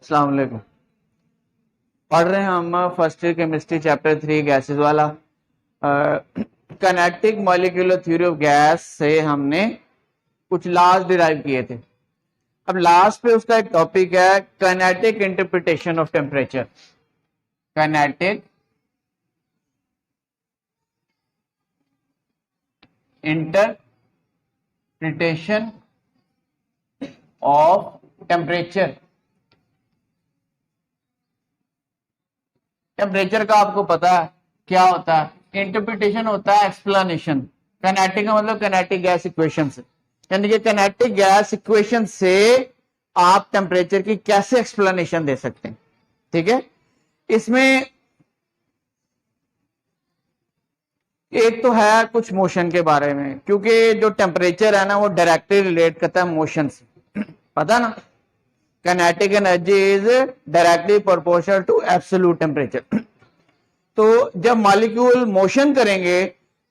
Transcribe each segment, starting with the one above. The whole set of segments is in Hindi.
अस्सलाम वालेकुम। पढ़ रहे हैं हम first year chemistry chapter 3 gases वाला। Kinetic molecular theory of gas से हमने कुछ लॉज डिराइव किए थे। अब लास्ट पे उसका एक टॉपिक है kinetic interpretation of temperature. Kinetic interpretation of temperature. Temperature का आपको पता है क्या होता है? इंटरप्रिटेशन होता है एक्सप्लेनेशन। काइनेटिक का मतलब काइनेटिक गैस इक्वेशन से, यानी कि काइनेटिक गैस इक्वेशन से आप टेम्परेचर की कैसे एक्सप्लेनेशन दे सकते हैं। ठीक है, इसमें एक तो है कुछ मोशन के बारे में, क्योंकि जो टेम्परेचर है ना वो डायरेक्टली रिलेट करता है मोशन से। पता ना, kinetic energy is directly proportional to absolute temperature. तो जब मॉलिक्यूल मोशन करेंगे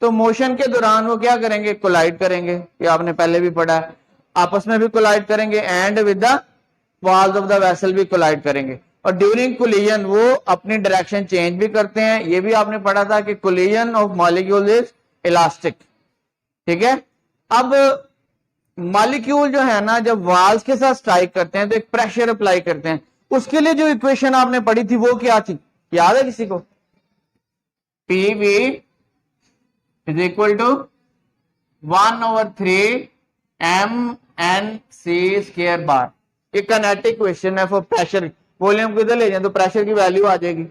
तो मोशन के दौरान वो क्या करेंगे? कोलाइड करेंगे। ये आपने पहले भी पढ़ा है, आपस में भी कोलाइड करेंगे and with the walls of the vessel भी कोलाइड करेंगे। और ड्यूरिंग कोलिजन वो अपनी डायरेक्शन चेंज भी करते हैं। ये भी आपने पढ़ा था कि collision of molecule is elastic. ठीक है, अब मॉलिक्यूल जो है ना जब वॉल्स के साथ स्ट्राइक करते हैं तो एक प्रेशर अप्लाई करते हैं। उसके लिए जो इक्वेशन आपने पढ़ी थी वो क्या थी, याद है किसी को? PV is equal to 1/3 mNc square bar. ये काइनेटिक क्वेश्चन है फॉर प्रेशर। वॉल्यूम को इधर ले जाए तो प्रेशर की वैल्यू आ जाएगी।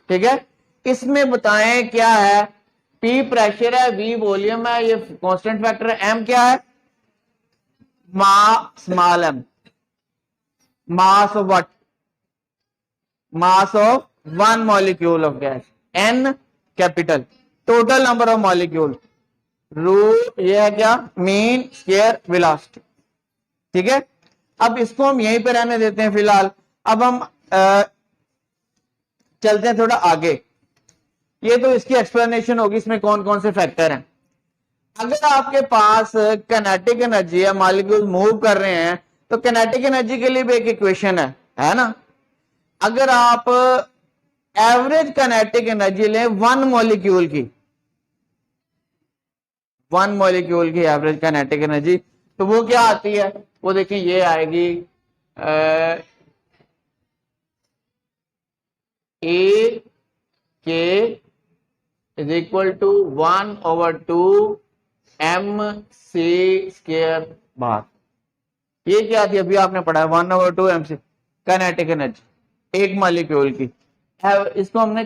ठीक है, इसमें बताएं क्या है? P प्रेशर है, V वॉल्यूम है, ये कांस्टेंट फैक्टर है, M क्या है? Small m, mass of what? Mass of one molecule of gas. N capital, total number of molecule. Root ये है क्या? Mean square velocity. ठीक है, अब इसको हम यहीं पे रहने देते हैं फिलहाल। अब हम चलते हैं थोड़ा आगे। ये तो इसकी एक्सप्लेनेशन होगी, इसमें कौन कौन से फैक्टर हैं। अगर आपके पास काइनेटिक एनर्जी है, मॉलिक्यूल मूव कर रहे हैं, तो काइनेटिक एनर्जी के लिए भी एक इक्वेशन है ना? अगर आप एवरेज काइनेटिक एनर्जी लें वन मॉलिक्यूल की एवरेज काइनेटिक एनर्जी, तो वो क्या आती है? वो देखें, ये आएगी E K is equal to 1/2 MC square bar. ये क्या थी? अभी आपने पढ़ा है 1/2 MC काइनेटिक एनर्जी एक मॉलिक्यूल की। इसको हमने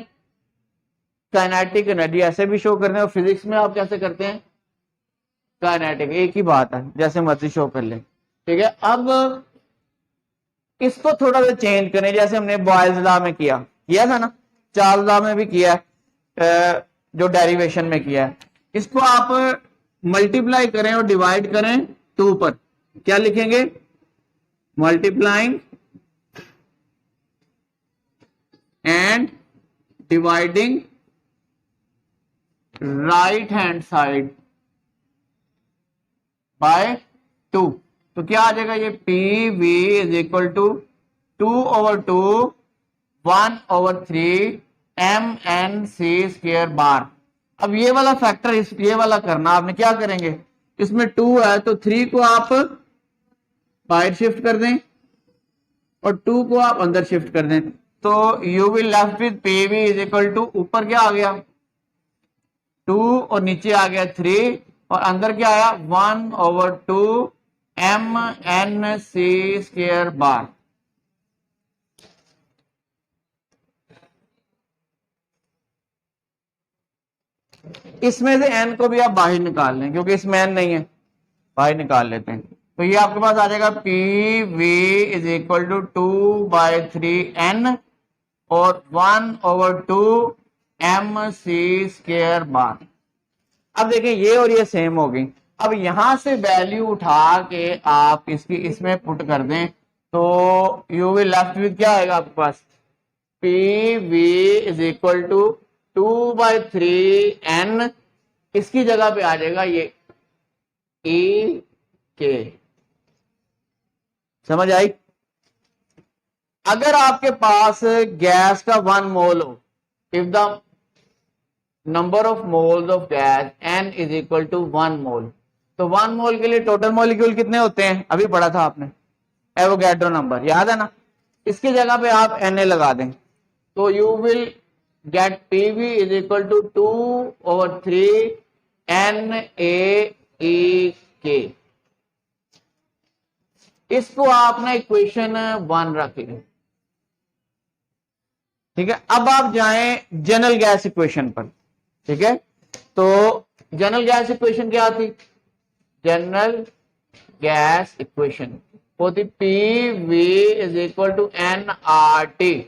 काइनेटिक एनर्जी ऐसे भी शो करते हैं, और फिजिक्स में आप कैसे करते हैं? काइनेटिक, एक ही बात है, जैसे मर्जी शो कर ले। ठीक है, अब इसको थोड़ा सा चेंज करें, जैसे हमने बॉयल्स लॉ में किया था ना, चार्ल्स लॉ में भी किया है, जो डेरिवेशन में किया है। इसको आप मल्टीप्लाई करें और डिवाइड करें 2 पर। क्या लिखेंगे? Multiplying and dividing right hand side by 2। तो क्या आ जाएगा? ये PV is equal to 2/2 1/3 MNc square bar. अब ये वाला फैक्टर, ये वाला करना आपने, क्या करेंगे? इसमें 2 है तो 3 को आप बाहर शिफ्ट कर दें और 2 को आप अंदर शिफ्ट कर दें, तो you will left with PV is equal to, ऊपर क्या आ गया? 2 और नीचे आ गया 3, और अंदर क्या आया? 1/2 MNc स्क्वायर बार। इसमें से n को भी आप बाहर निकाल लें, क्योंकि इसमें n नहीं है, बाहर निकाल लेते हैं। तो ये आपके पास आ जाएगा PV is equal to 2/3 n और 1/2 MC स्क्वायर बार। अब देखें, ये और ये सेम हो गई। अब यहां से वैल्यू उठा के आप इसकी इसमें पुट कर दें, तो यू विल लेफ्ट विद क्या आएगा आपके पास? PV is equal to 2/3 n, इसकी जगह पे आ जाएगा ये E के। समझ आई? अगर आपके पास गैस का 1 मोल हो, if the number of moles of gas n is equal to 1 mole, तो 1 मोल के लिए टोटल मॉलिक्यूल कितने होते हैं, अभी पढ़ा था आपने, एवोगैड्रो नंबर, याद है ना। इसकी जगह पे आप Na लगा दें, तो you will get PV is equal to 2/3 NaEK। इसको आपने इक्वेशन 1 रख लें, ठीक है। अब आप जाएं जनरल गैस इक्वेशन पर, ठीक है। तो जनरल गैस इक्वेशन क्या थी, जनरल गैस इक्वेशन होती PV is equal to nRT।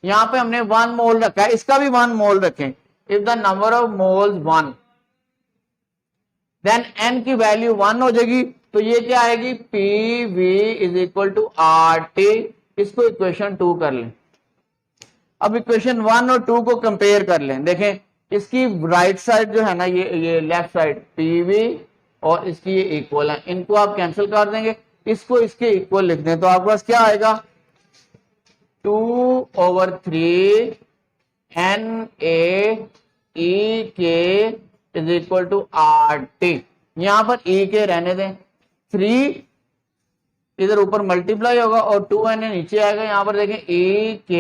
यहां पे हमने 1 मोल रखा है, इसका भी 1 मोल रखें। If the number of moles 1, then n की वैल्यू 1 हो जाएगी, तो ये क्या आएगी, PV is equal to RT। इसको इक्वेशन 2 कर लें। अब इक्वेशन 1 और 2 को कंपेयर कर लें, देखें इसकी राइट साइड जो है ना, ये लेफ्ट साइड PV और इसकी ये इक्वल है, इनको आप कैंसिल कर देंगे, इसको इसके इक्वल लिख दें, तो आपके पास क्या आएगा, 2/3 NaEK is equal to RT। यहां पर EK रहने दें, 3 इधर ऊपर मल्टीप्लाई होगा और 2Na नीचे आएगा। यहां पर देखें EK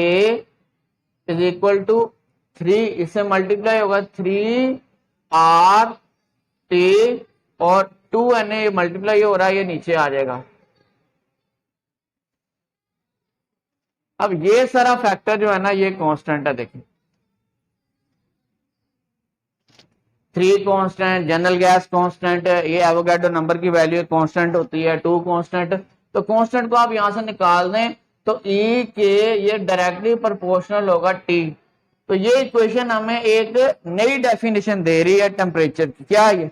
इज इक्वल टू 3, इससे मल्टीप्लाई होगा 3RT और 2Na मल्टीप्लाई हो रहा है, ये नीचे आ जाएगा। अब ये सारा फैक्टर जो है ना, ये कांस्टेंट है, देखिए 3 कांस्टेंट, जनरल गैस कांस्टेंट, ये एवोगैड्रो नंबर की वैल्यू कांस्टेंट होती है, 2 कांस्टेंट। तो कांस्टेंट को आप यहां से निकाल दें, तो E के ये डायरेक्टली प्रोपोर्शनल होगा T। तो ये इक्वेशन हमें एक नई डेफिनेशन दे रही है टेम्परेचर की, क्या है ये,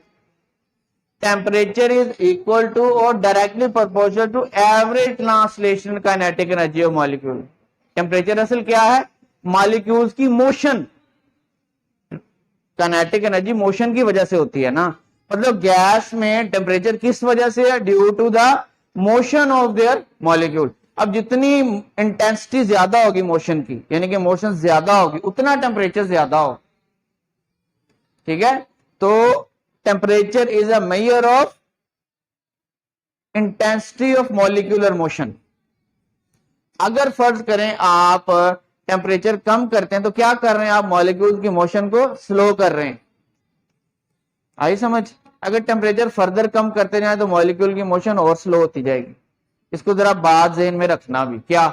टेम्परेचर इज इक्वल टू और directly proportional to average translation kinetic energy of molecule. Temperature असल क्या है, मॉलिक्यूल्स की मोशन, काइनेटिक एनर्जी मोशन की वजह से होती है ना, मतलब गैस में टेम्परेचर किस वजह से है, due to the motion of their molecule. अब जितनी इंटेंसिटी ज्यादा होगी मोशन की, यानी कि मोशन ज्यादा होगी, उतना टेम्परेचर ज्यादा हो, ठीक है। तो temperature is a measure of intensity of molecular motion. अगर फर्ज करें आप टेम्परेचर कम करते हैं, तो क्या कर रहे हैं आप, मॉलिक्यूल की मोशन को स्लो कर रहे हैं, आई समझ। अगर टेम्परेचर फर्दर कम करते जाए तो मॉलिक्यूल की मोशन और स्लो होती जाएगी। इसको जरा बात ज़हन में रखना भी, क्या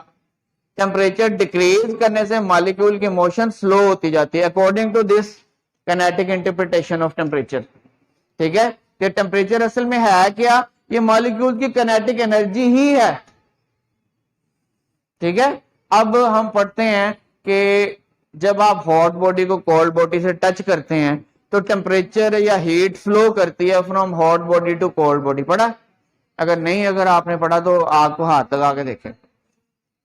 टेम्परेचर डिक्रीज करने से मॉलिक्यूल की मोशन स्लो होती जाती है, according to this kinetic interpretation of temperature, ठीक है। कि टेम्परेचर असल में है क्या, ये मॉलिक्यूल की काइनेटिक एनर्जी ही है, ठीक है। अब हम पढ़ते हैं कि जब आप हॉट बॉडी को कोल्ड बॉडी से टच करते हैं, तो टेम्परेचर या हीट फ्लो करती है from hot body to cold body, पढ़ा। अगर आपने पढ़ा तो आग को हाथ लगा के देखें।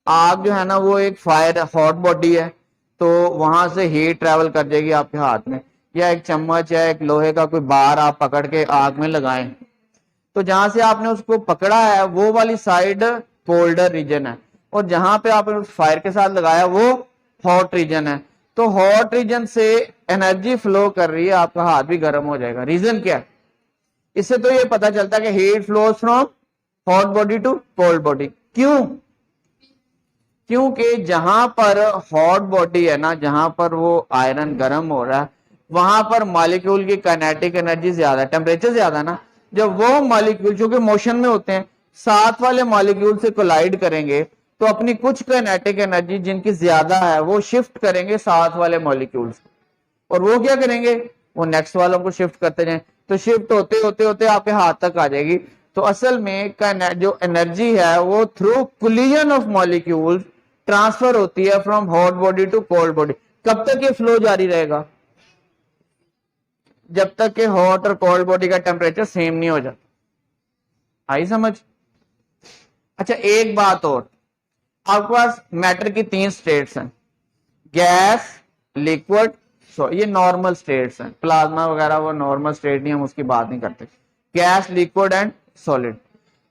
आग जो है ना, वो एक फायर हॉट बॉडी है, तो वहां से हीट ट्रेवल कर जाएगी आपके हाथ में, या एक चम्मच या एक लोहे का कोई बार आप पकड़ के आग में लगाएं, तो जहां से आपने उसको पकड़ा है वो वाली साइड कोल्डर रीजन है, और जहां पे आपने उस फायर के साथ लगाया वो हॉट रीजन है। तो हॉट रीजन से एनर्जी फ्लो कर रही है, आपका हाथ भी गर्म हो जाएगा। रीजन क्या है, इससे तो ये पता चलता है कि heat flows from hot body to cold body. क्यों, क्योंकि जहां पर हॉट बॉडी है ना, जहां पर वो आयरन गर्म हो रहा है, वहां पर मॉलिक्यूल की काइनेटिक एनर्जी ज्यादा, टेम्परेचर ज्यादा ना। जब वो मॉलिक्यूल जो कि मोशन में होते हैं, साथ वाले मॉलिक्यूल से कोलाइड करेंगे, तो अपनी कुछ काइनेटिक एनर्जी जिनकी ज्यादा है वो शिफ्ट करेंगे साथ वाले मॉलिक्यूल्स, और वो क्या करेंगे, वो नेक्स्ट वालों को शिफ्ट करते जाएं, तो शिफ्ट होते होते होते आपके हाथ तक आ जाएगी। तो असल में जो एनर्जी है वो through collision of molecules transfer होती है from hot body to cold body. कब तक ये फ्लो जारी रहेगा, जब तक कि हॉट और कोल्ड बॉडी का टेम्परेचर सेम नहीं हो जाता, आई समझ। अच्छा एक बात और, आपके पास मैटर की 3 स्टेट्स हैं, गैस, लिक्विड, ये नॉर्मल स्टेट्स हैं, प्लाज्मा वगैरह वो नॉर्मल स्टेट नहीं, हम उसकी बात नहीं करते। Gas, liquid and solid.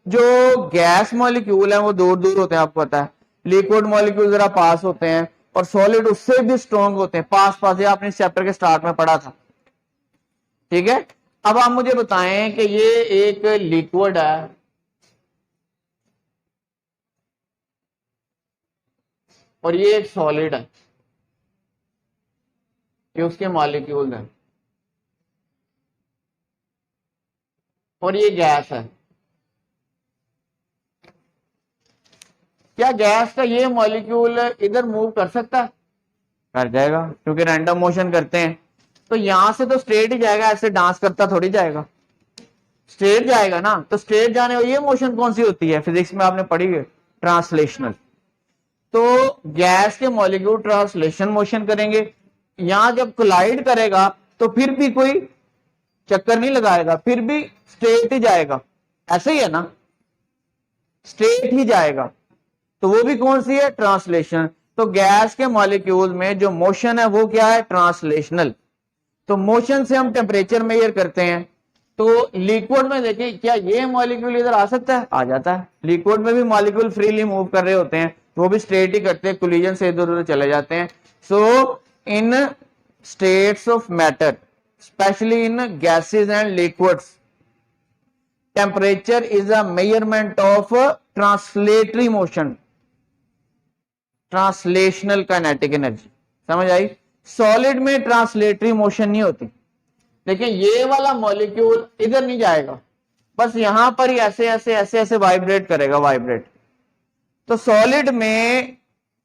जो गैस मॉलिक्यूल है वो दूर दूर होते हैं, आपको पता है, लिक्विड मॉलिक्यूल जरा पास होते हैं और सॉलिड उससे भी स्ट्रॉन्ग होते हैं। पास पास, ये आपने इस चैप्टर के स्टार्ट में पढ़ा था, ठीक है। अब आप मुझे बताएं कि ये एक लिक्विड है और ये एक सॉलिड है, ये उसके मॉलिक्यूल हैं, और ये गैस है। क्या गैस का ये मॉलिक्यूल इधर मूव कर सकता है? कर जाएगा, क्योंकि रैंडम मोशन करते हैं। तो यहां से तो स्ट्रेट ही जाएगा, ऐसे डांस करता थोड़ी जाएगा, स्ट्रेट जाएगा ना। तो स्ट्रेट जाने वाली ये मोशन कौन सी होती है? फिजिक्स में आपने पढ़ी है, ट्रांसलेशनल। तो गैस के मॉलिक्यूल ट्रांसलेशन मोशन करेंगे। यहां जब कोलाइड करेगा तो फिर भी कोई चक्कर नहीं लगाएगा, फिर भी स्ट्रेट ही जाएगा, ऐसे ही है ना, स्ट्रेट ही जाएगा। तो वो भी कौन सी है? ट्रांसलेशन। तो गैस के मॉलिक्यूल में जो मोशन है वो क्या है? ट्रांसलेशनल। तो मोशन से हम टेम्परेचर मेजर करते हैं। तो लिक्विड में देखिए, क्या ये मॉलिक्यूल इधर आ सकता है? आ जाता है। लिक्विड में भी मॉलिक्यूल फ्रीली मूव कर रहे होते हैं, तो वो भी स्ट्रेट ही करते हैं, कोलिजन से इधर उधर चले जाते हैं। So in states of matter, specially in gases and liquids, temperature is a measurement of translatory motion, translational kinetic energy. समझ आई? सॉलिड में ट्रांसलेटरी मोशन नहीं होती, लेकिन ये वाला मॉलिक्यूल इधर नहीं जाएगा, बस यहां पर ही ऐसे ऐसे ऐसे ऐसे वाइब्रेट करेगा, वाइब्रेट। तो सॉलिड में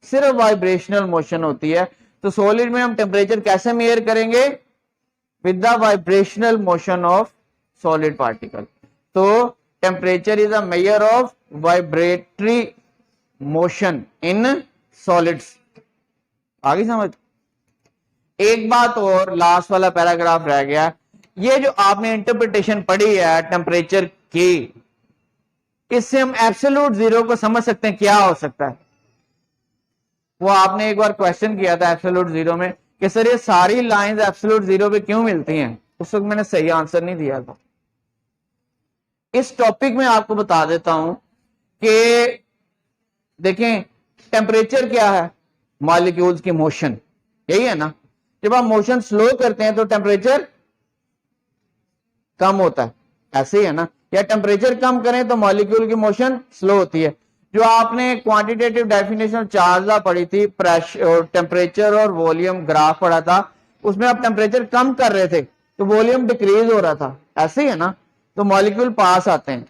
सिर्फ वाइब्रेशनल मोशन होती है। तो सॉलिड में हम टेम्परेचर कैसे मेजर करेंगे? With the vibrational motion of solid particle. तो temperature is a measure of vibratory motion in solids. आगे समझ? एक बात और, लास्ट वाला पैराग्राफ रह गया। ये जो आपने इंटरप्रिटेशन पढ़ी है टेम्परेचर की, इससे हम एब्सोल्यूट जीरो को समझ सकते हैं क्या हो सकता है। वो आपने एक बार क्वेश्चन किया था एब्सोल्यूट जीरो में कि सर ये सारी लाइंस एब्सोल्यूट जीरो पे क्यों मिलती हैं? उस वक्त मैंने सही आंसर नहीं दिया था। इस टॉपिक में आपको बता देता हूं कि देखें, टेम्परेचर क्या है? मॉलिक्यूल्स की मोशन, यही है ना। जब आप मोशन स्लो करते हैं तो टेम्परेचर कम होता है, ऐसे ही है ना। या टेम्परेचर कम करें तो मॉलिक्यूल की मोशन स्लो होती है। जो आपने क्वांटिटेटिव डेफिनेशन चार्ज पढ़ी थी, प्रेशर, टेम्परेचर और वॉल्यूम ग्राफ पढ़ा था, उसमें आप टेम्परेचर कम कर रहे थे तो वॉल्यूम डिक्रीज हो रहा था, ऐसे ही है ना। तो मॉलिक्यूल पास आते हैं।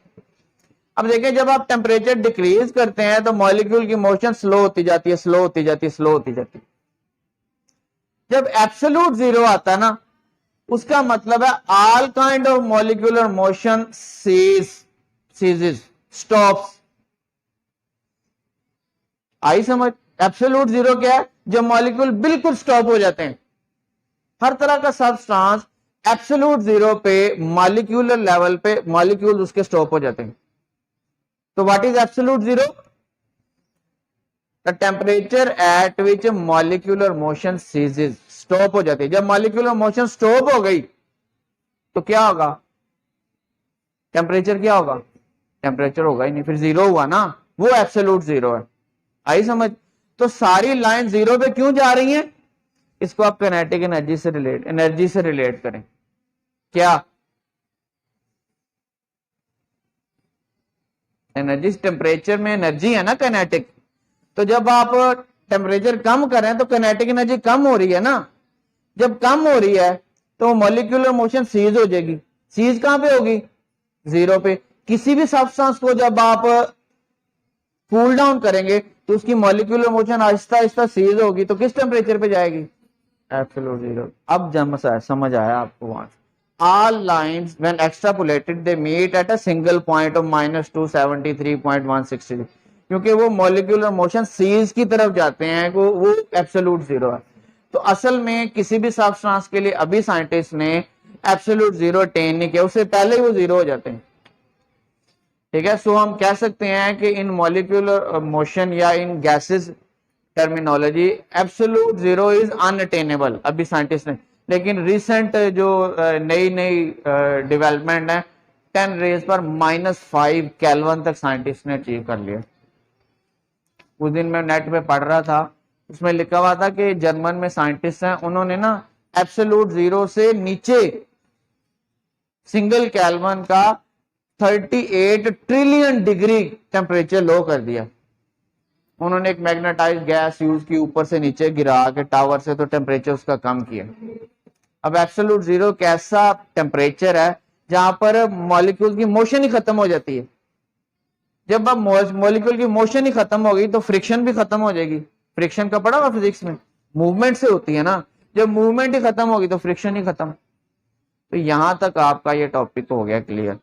अब देखिए, जब आप टेम्परेचर डिक्रीज करते हैं तो मॉलिक्यूल की मोशन स्लो होती जाती है, स्लो होती जाती है, स्लो होती जाती है। जब एब्सोल्यूट जीरो आता है ना, उसका मतलब है all kind of molecular motion ceases, stops. आई समझ? एब्सोल्यूट जीरो क्या है? जब मॉलिक्यूल बिल्कुल स्टॉप हो जाते हैं। हर तरह का सब्सटेंस एब्सोल्यूट जीरो पे, मॉलिक्यूलर लेवल पे मॉलिक्यूल उसके स्टॉप हो जाते हैं। तो what is absolute zero? The temperature at which molecular motion ceases, stop हो जाती है। जब मॉलिक्यूलर मोशन स्टॉप हो गई तो क्या होगा? टेम्परेचर क्या होगा? टेम्परेचर होगा ही नहीं, फिर जीरो हुआ ना, वो एब्सोल्यूट जीरो है। आई समझ? तो सारी लाइन जीरो पे क्यों जा रही हैं? इसको आप काइनेटिक एनर्जी से रिलेट करें। क्या एनर्जी? टेम्परेचर में एनर्जी है ना, काइनेटिक। तो जब आप टेम्परेचर कम करें तो काइनेटिक एनर्जी कम हो रही है ना। जब कम हो रही है तो मॉलिक्यूलर मोशन सीज हो जाएगी। सीज कहां पे होगी? जीरो पे। किसी भी सब्सटेंस को जब आप कूल डाउन करेंगे तो उसकी molecular motion Aahista Aahista seize होगी, तो किस टेम्परेचर पे जाएगी? Absolute zero. अब जब समझ आया आपको? वहां all lines when extrapolated they meet at a single point of minus 273.163, क्योंकि वो मॉलिक्यूलर मोशन सीज की तरफ जाते हैं, वो एब्सोल्यूट जीरो है। तो असल में किसी भी सब्सटेंस के लिए अभी साइंटिस्ट ने एब्सोल्यूट जीरो अटेन नहीं किया, उससे पहले ही वो जीरो हो जाते हैं, ठीक है। सो हम कह सकते हैं कि इन मॉलिक्यूलर मोशन या in gases terminology absolute zero is unattainable अभी साइंटिस्ट ने। लेकिन रिसेंट जो नई नई डेवलपमेंट है, 10 रेज पर -5 केल्विन तक साइंटिस्ट ने अचीव कर लिया। उस दिन मैं नेट पे पढ़ रहा था, उसमें लिखा हुआ था कि जर्मन में साइंटिस्ट हैं, उन्होंने ना एब्सोल्यूट जीरो से नीचे सिंगल केल्विन का 38 ट्रिलियन डिग्री टेम्परेचर लो कर दिया। उन्होंने एक मैग्नेटाइज गैस यूज की, ऊपर से नीचे गिरा के टावर से, तो टेम्परेचर उसका कम किया। अब एब्सोल्यूट जीरो कैसा टेम्परेचर है जहां पर मॉलिक्यूल की मोशन ही खत्म हो जाती है। जब अब मॉलिक्यूल की मोशन ही खत्म हो गई तो फ्रिक्शन भी खत्म हो जाएगी। फ्रिक्शन का पढ़ा हुआ फिजिक्स में, मूवमेंट से होती है ना, जब मूवमेंट ही खत्म होगी तो फ्रिक्शन ही खत्म। तो यहां तक आपका ये टॉपिक हो गया क्लियर।